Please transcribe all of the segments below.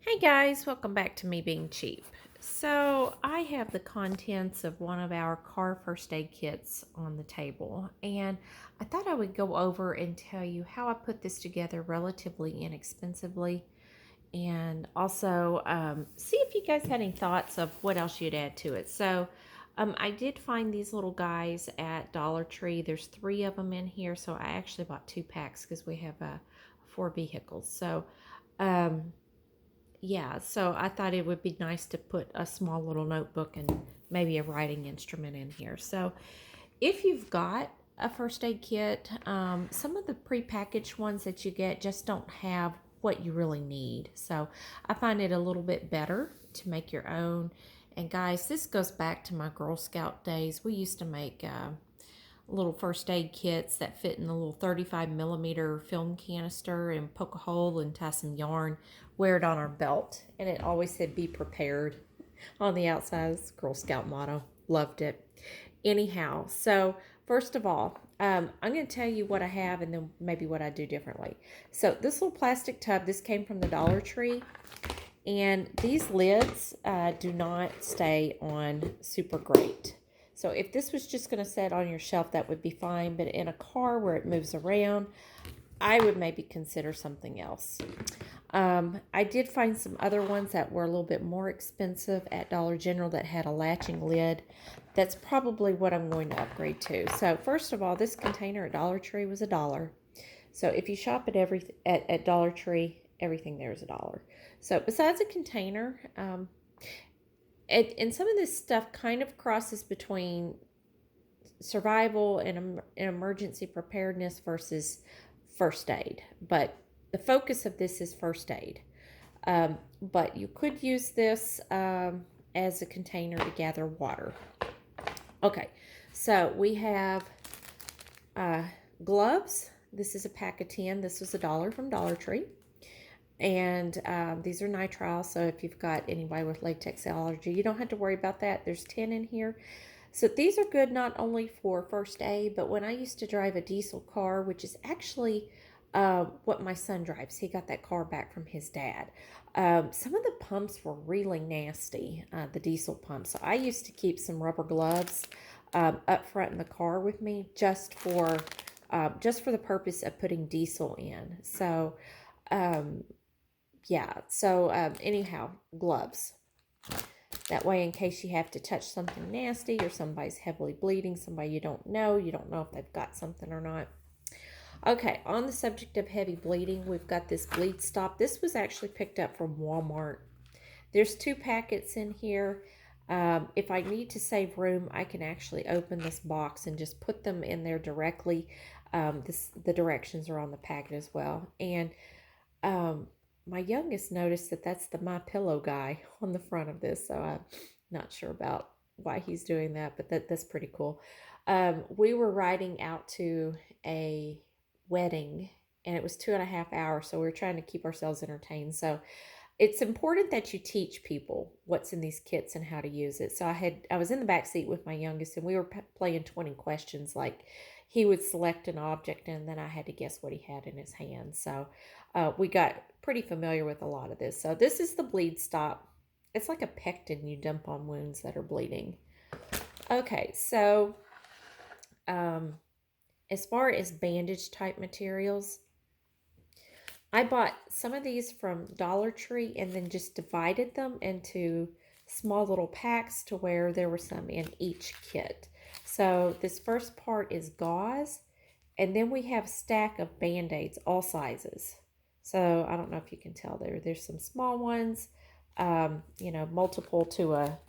Hey guys, welcome back to Me Being Cheap. So, I have the contents of one of our car first aid kits on the table, and I thought I would go over and tell you how I put this together relatively inexpensively, and also see if you guys had any thoughts of what else you'd add to it. So, I did find these little guys at Dollar Tree. There's three of them in here, so I actually bought 2 packs because we have four vehicles. Um, yeah, so I thought it would be nice to put a small little notebook and maybe a writing instrument in here. So if you've got a first aid kit, some of the prepackaged ones that you get just don't have what you really need. So I find it a little bit better to make your own. And guys, this goes back to my Girl Scout days. We used to make little first aid kits that fit in the little 35 millimeter film canister and poke a hole and tie some yarn, wear it on our belt. And it always said be prepared on the outside. It's Girl Scout motto. Loved it. Anyhow, so first of all, I'm going to tell you what I have and then maybe what I do differently. So this little plastic tub, this came from the Dollar Tree. And these lids do not stay on super great. So if this was just going to sit on your shelf, that would be fine. But in a car where it moves around, I would maybe consider something else. I did find some other ones that were a little bit more expensive at Dollar General that had a latching lid. That's probably what I'm going to upgrade to. So first of all, this container at Dollar Tree was $1. So if you shop at Dollar Tree, everything there is $1. So besides a container, and some of this stuff kind of crosses between survival and emergency preparedness versus first aid. But the focus of this is first aid. But you could use this as a container to gather water. Okay, so we have gloves. This is a pack of 10. This was $1 from Dollar Tree. And these are nitrile, so if you've got anybody with latex allergy, you don't have to worry about that. There's 10 in here. So these are good not only for first aid, but when I used to drive a diesel car, which is actually what my son drives. He got that car back from his dad. Some of the pumps were really nasty, the diesel pumps. So I used to keep some rubber gloves up front in the car with me just for the purpose of putting diesel in. So yeah, so anyhow, gloves. That way, in case you have to touch something nasty or somebody's heavily bleeding, somebody you don't know if they've got something or not. Okay, on the subject of heavy bleeding, we've got this bleed stop. This was actually picked up from Walmart. There's 2 packets in here. If I need to save room, I can actually open this box and just put them in there directly. The directions are on the packet as well. And my youngest noticed that that's the My Pillow guy on the front of this, so I'm not sure about why he's doing that, but that's pretty cool. We were riding out to a wedding, and it was 2.5 hours, so we were trying to keep ourselves entertained. So it's important that you teach people what's in these kits and how to use it. So I was in the back seat with my youngest, and we were playing 20 questions. Like he would select an object, and then I had to guess what he had in his hand. So we got pretty familiar with a lot of this. So this is the bleed stop. It's like a pectin you dump on wounds that are bleeding. Okay, so as far as bandage type materials, I bought some of these from Dollar Tree and then just divided them into small little packs to where there were some in each kit. So this first part is gauze, and then we have a stack of Band-Aids, all sizes. So I don't know if you can tell there. There's some small ones, multiple to a,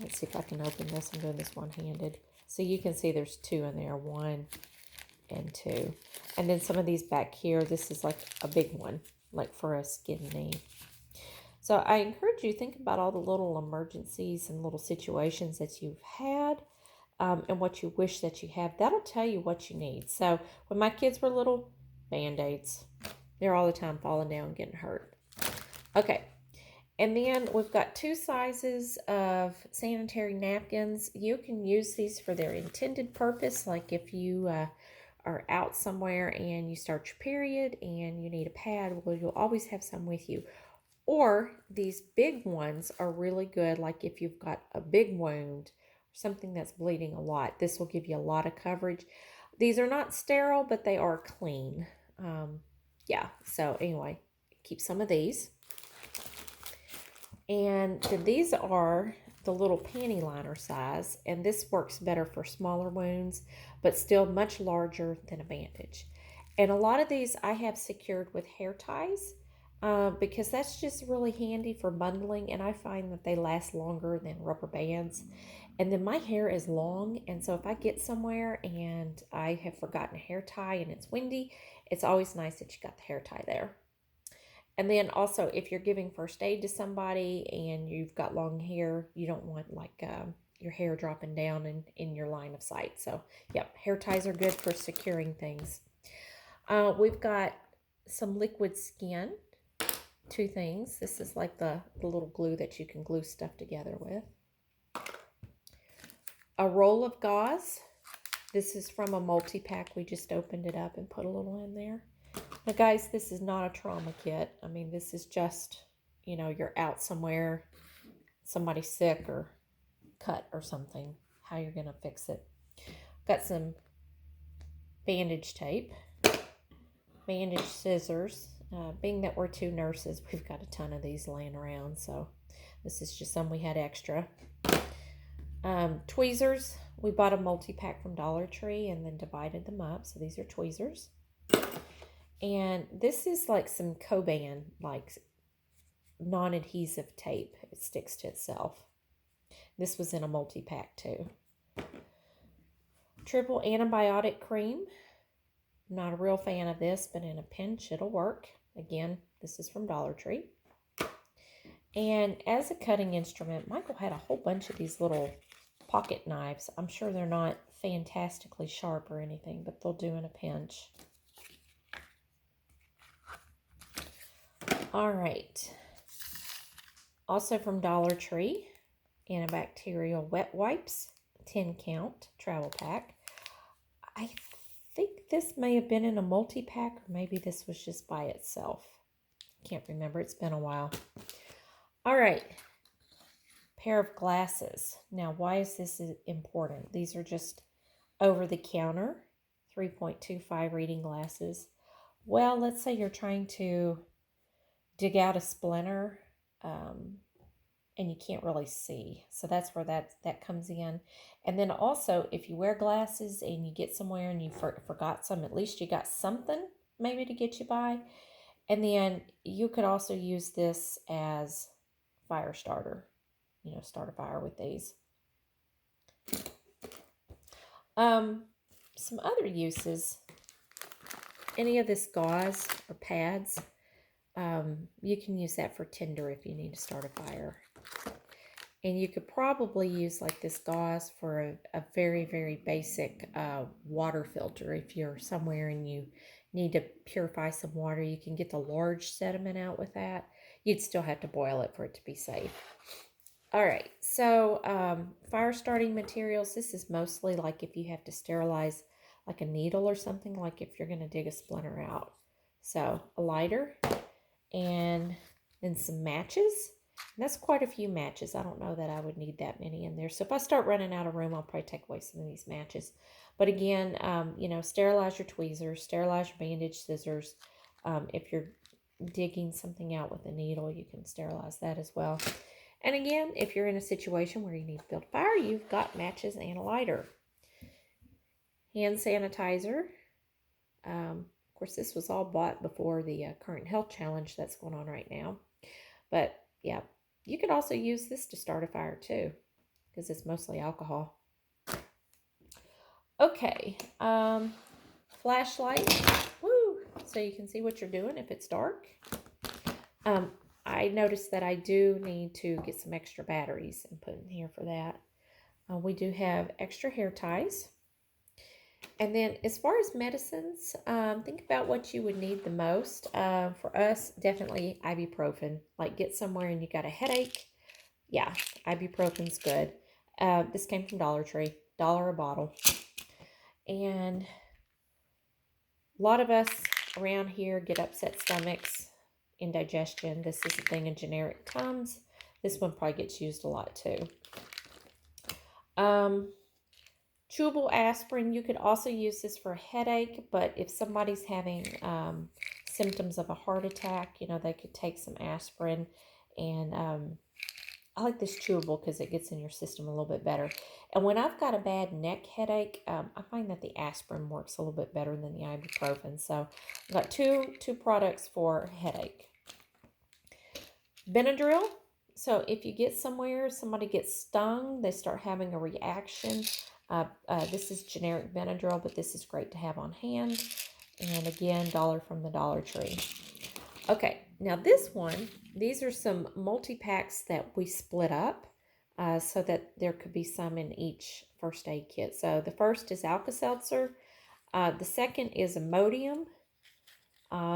let's see if I can open this. I'm doing this one-handed. So you can see there's 2 in there, 1 and 2. And then some of these back here, this is like a big one, like for a skin knee. So I encourage you to think about all the little emergencies and little situations that you've had and what you wish that you have. That'll tell you what you need. So when my kids were little, Band-Aids. They're all the time falling down and getting hurt. Okay. And then we've got 2 sizes of sanitary napkins. You can use these for their intended purpose, like if you are out somewhere and you start your period and you need a pad, well, you'll always have some with you. Or these big ones are really good, like if you've got a big wound, something that's bleeding a lot, this will give you a lot of coverage. These are not sterile, but they are clean. Yeah, so anyway, keep some of these. And then these are the little panty liner size, and this works better for smaller wounds, but still much larger than a bandage. And a lot of these I have secured with hair ties because that's just really handy for bundling, and I find that they last longer than rubber bands. And then my hair is long, and so if I get somewhere and I have forgotten a hair tie and it's windy, it's always nice that you got the hair tie there. And then also, if you're giving first aid to somebody and you've got long hair, you don't want like your hair dropping down in your line of sight. So, yep, hair ties are good for securing things. We've got some liquid skin, 2 things. This is like the little glue that you can glue stuff together with. A roll of gauze. This is from a multi-pack. We just opened it up and put a little in there. Now, guys, this is not a trauma kit. I mean, this is just, you know, you're out somewhere, somebody's sick or cut or something, how you're going to fix it. Got some bandage tape, bandage scissors. Being that we're 2 nurses, we've got a ton of these laying around, so this is just some we had extra. Tweezers. We bought a multi-pack from Dollar Tree and then divided them up, so these are tweezers. And this is like some Coban, like non-adhesive tape. It sticks to itself. This was in a multi-pack too. Triple antibiotic cream. I'm not a real fan of this, but in a pinch it'll work. Again, this is from Dollar Tree. And as a cutting instrument, Michael had a whole bunch of these little pocket knives. I'm sure they're not fantastically sharp or anything, but they'll do in a pinch. All right. Also from Dollar Tree, antibacterial wet wipes, 10 count travel pack. I think this may have been in a multi-pack, or maybe this was just by itself. Can't remember. It's been a while. All right. Pair of glasses. Now, why is this important? These are just over-the-counter 3.25 reading glasses. Well, let's say you're trying to dig out a splinter and you can't really see. So that's where that comes in. And then also, if you wear glasses and you get somewhere and you forgot some, at least you got something maybe to get you by. And then you could also use this as fire starter. You know, start a fire with these. Some other uses. Any of this gauze or pads. You can use that for tinder if you need to start a fire. And you could probably use like this gauze for a very, very basic water filter. If you're somewhere and you need to purify some water, you can get the large sediment out with that. You'd still have to boil it for it to be safe. All right, so fire starting materials. This is mostly like if you have to sterilize like a needle or something, like if you're going to dig a splinter out. So a lighter. And then some matches. And that's quite a few matches. I don't know that I would need that many in there. So if I start running out of room, I'll probably take away some of these matches. But again, you know, sterilize your tweezers, sterilize your bandage scissors. If you're digging something out with a needle, you can sterilize that as well. And again, if you're in a situation where you need to build a fire, you've got matches and a lighter. Hand sanitizer. Of course, this was all bought before the current health challenge that's going on right now. But yeah, you could also use this to start a fire too, because it's mostly alcohol. Okay, flashlight. Woo! So you can see what you're doing if it's dark. I noticed that I do need to get some extra batteries and put in here for that. We do have extra hair ties. And then as far as medicines, think about what you would need the most. For us, definitely ibuprofen. Like get somewhere and you got a headache. Yeah, ibuprofen's good. This came from Dollar Tree. $1 a bottle. And A lot of us around here get upset stomachs, indigestion. This is a thing in generic Tums. This one probably gets used a lot too. Chewable aspirin, you could also use this for a headache, but if somebody's having symptoms of a heart attack, they could take some aspirin. And I like this chewable because it gets in your system a little bit better. And when I've got a bad neck headache, I find that the aspirin works a little bit better than the ibuprofen. So I've got two products for headache. Benadryl. So if you get somewhere, somebody gets stung, they start having a reaction. This is generic Benadryl, but this is great to have on hand. And again, dollar from the Dollar Tree. Okay, now this one, these are some multi-packs that we split up so that there could be some in each first aid kit. So the first is Alka-Seltzer. The second is Imodium.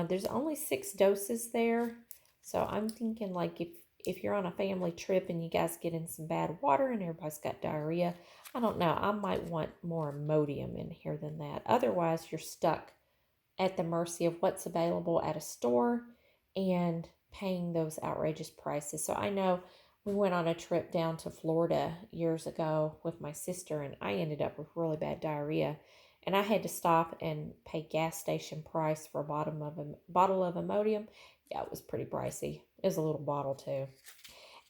There's only 6 doses there. So I'm thinking like if you're on a family trip and you guys get in some bad water and everybody's got diarrhea, I don't know, I might want more Imodium in here than that. Otherwise, you're stuck at the mercy of what's available at a store and paying those outrageous prices. So I know we went on a trip down to Florida years ago with my sister, and I ended up with really bad diarrhea. And I had to stop and pay gas station price for a bottle of Imodium. Yeah, it was pretty pricey. It was a little bottle too.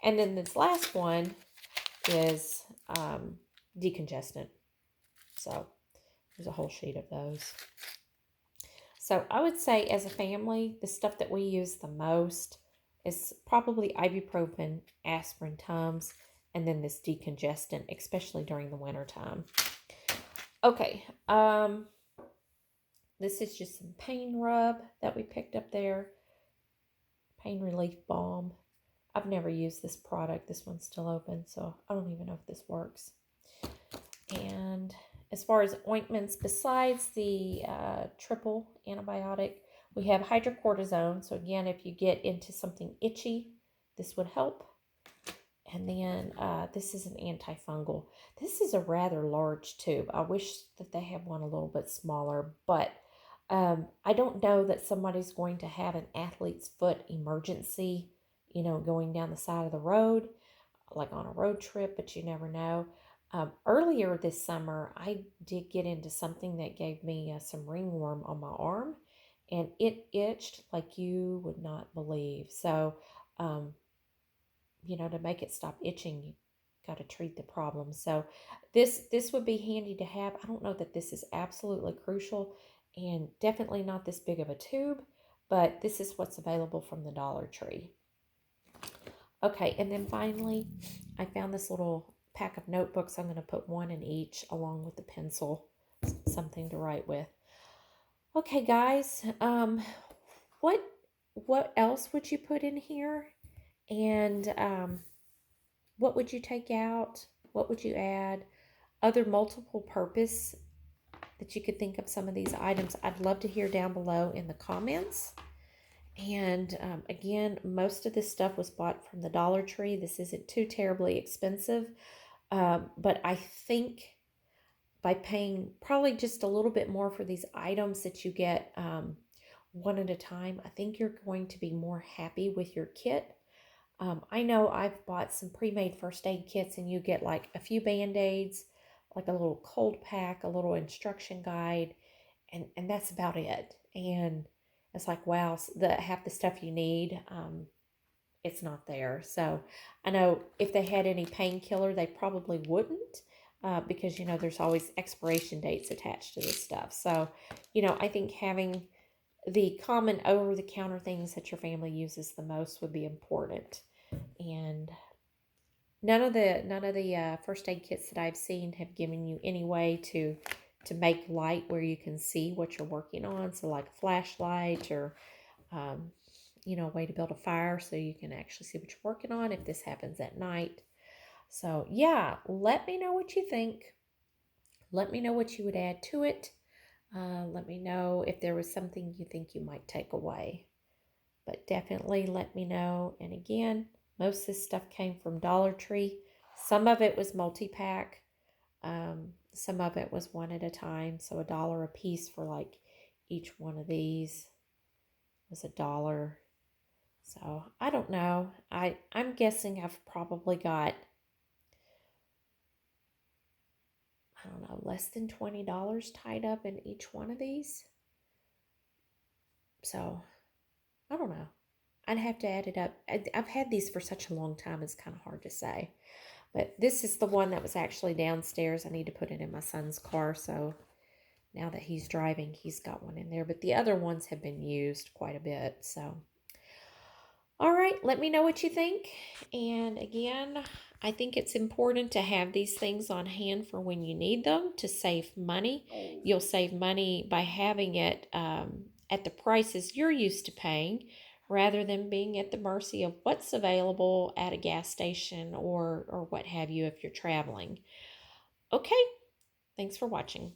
And then this last one is decongestant. So there's a whole sheet of those. So I would say as a family, the stuff that we use the most is probably ibuprofen, aspirin, Tums, and then this decongestant, especially during the winter time. Okay, this is just some pain rub that we picked up there. Pain relief balm. I've never used this product. This one's still open, so I don't even know if this works. And as far as ointments, besides the triple antibiotic, we have hydrocortisone. So again, if you get into something itchy, this would help. And then this is an antifungal. This is a rather large tube. I wish that they had one a little bit smaller, but I don't know that somebody's going to have an athlete's foot emergency, going down the side of the road, like on a road trip, but you never know. Earlier this summer, I did get into something that gave me some ringworm on my arm, and it itched like you would not believe. So, to make it stop itching, you got to treat the problem. So this would be handy to have. I don't know that this is absolutely crucial, and definitely not this big of a tube, but this is what's available from the Dollar Tree. Okay, and then finally, I found this little pack of notebooks. I'm going to put one in each along with the pencil, something to write with. Okay, guys, what else would you put in here? And what would you take out? What would you add? Other multiple purpose that you could think of some of these items, I'd love to hear down below in the comments. And again, most of this stuff was bought from the Dollar Tree. This isn't too terribly expensive, but I think by paying probably just a little bit more for these items that you get one at a time, I think you're going to be more happy with your kit. I know I've bought some pre-made first aid kits, and you get like a few Band-Aids, like a little cold pack, a little instruction guide, and that's about it. And it's like, wow, half the stuff you need, it's not there. So I know if they had any painkiller, they probably wouldn't, because, there's always expiration dates attached to this stuff. So, I think having the common over-the-counter things that your family uses the most would be important. And none of the first aid kits that I've seen have given you any way to make light where you can see what you're working on. So like a flashlight or, a way to build a fire so you can actually see what you're working on if this happens at night. So yeah, let me know what you think. Let me know what you would add to it. Let me know if there was something you think you might take away. But definitely let me know. And again, most of this stuff came from Dollar Tree. Some of it was multi-pack. Some of it was one at a time. So $1 a piece for like each one of these was $1. So I don't know. I'm guessing I've probably got, I don't know, less than $20 tied up in each one of these. So I don't know. I'd have to add it up. I've had these for such a long time, it's kind of hard to say. But this is the one that was actually downstairs. I need to put it in my son's car, so now that he's driving, he's got one in there. But the other ones have been used quite a bit, so. All right, let me know what you think. And again, I think it's important to have these things on hand for when you need them to save money. You'll save money by having it at the prices you're used to paying rather than being at the mercy of what's available at a gas station or what have you if you're traveling. Okay, thanks for watching.